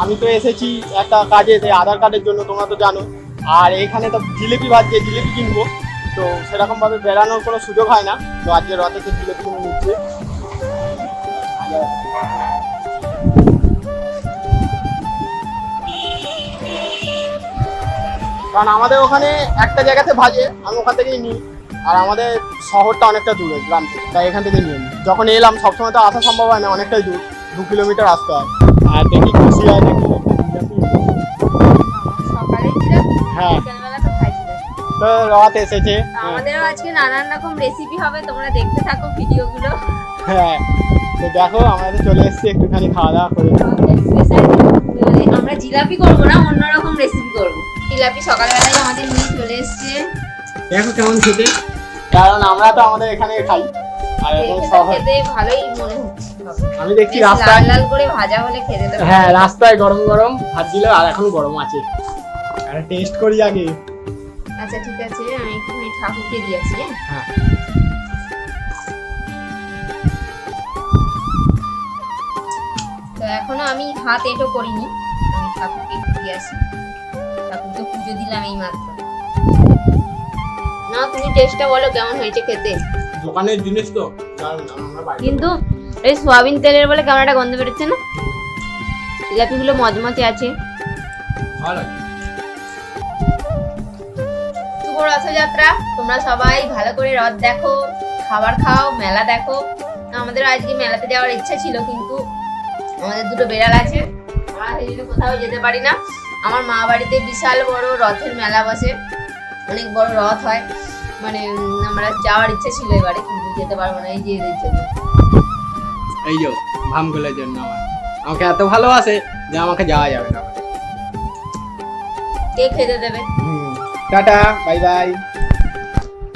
আমি তো এসেছি একটা কাজে, আধার কার্ডের জন্য, তোমরা তো জানো। আর এখানে তো জিলিপি ভাজছে, জিলিপি কিনবো। তো সেরকমভাবে বেড়ানোর কোনো সুযোগ হয় না, তো আজকে রথেতে জিলিপি কিনে নিচ্ছে। কারণ আমাদের ওখানে একটা জায়গাতে ভাজে, আমি ওখান থেকেই নিই। আর আমাদের শহরটা অনেকটা দূরে গ্রাম থেকে, তাই এখান থেকে নিয়ে নিই। যখন এলাম, সবসময় তো আসা সম্ভব হয় না, অনেকটাই দূর, 2 কিলোমিটার আসতে হয়। আর দেখি খুশি হয় নাকি। সকালে জিলাপি, হ্যাঁ। বিকেলবেলা তো খাই জিলাপি। তো রথ এসেছে। আমাদেরও আজকে নানান রকম রেসিপি হবে, তোমরা দেখতে থাকো ভিডিওগুলো। হ্যাঁ, তো দেখো আমরা তো চলে এসেছি একটুখানি খাওয়া দাওয়া করে। আমরা জিলাপি করবো না, অন্যরকম রেসিপি করবো। জিলাপি সকালবেলায় আমাদের নিয়ে চলে এসছে। দেখো কেমন খেতে, কারণ আমরা তো আমাদের এখানে খাই। আর এখন দেখে তো শহর, খেতে ভালোই মনে হচ্ছে। আমি দেখছি বেশ লাল রাস্তায়, লাল করে ভাজা হলে খেতে তো হ্যাঁ রাস্তায় গরম গরম ভাত দিল, আর এখন গরম আছে। আরে টেস্ট করি আগে। আচ্ছা ঠিক আছে, আমি একটুখানি ঠাকুরকে দিয়েছি। হ্যাঁ, তো এখনো আমি হাত এঁটো করিনি, আমি ঠাকুরকে একটু দিয়ে আসি। ঠাকুরকে পুজো দিলাম এই মাত্র। না তুমি টেস্টটা বলো কেমন হয়েছে খেতে। দোকানের জিনিস তো দারুণ, আমরা বাইরে কিন্তু এই সোয়াবিন তেলের বলে কেমন একটা গন্ধ বেরোচ্ছে না? জিলাপিগুলো মজমচে আছে। ভালো লাগে। শুভ রথযাত্রা, তোমরা সবাই ভালো করে রথ দেখো, খাবার খাও, মেলা দেখো। আমাদের আজকে মেলাতে যাওয়ার ইচ্ছা ছিল, কিন্তু আমাদের দুটো বেড়াল আছে, আমরা সেই জন্য কোথাও যেতে পারি না। আমার মা বাড়িতে বিশাল বড় রথের মেলা বসে, অনেক বড় রথ হয়, মানে আমরা যাওয়ার ইচ্ছা ছিল এবারে, কিন্তু যেতে পারবো না এই যে এদের জন্য। এই যে ভামগুলোর জন্য আমাকে এত ভালোবাসে যে আমাকে যাওয়া যাবে না। কে খেতে দেবে? Tata, bye bye.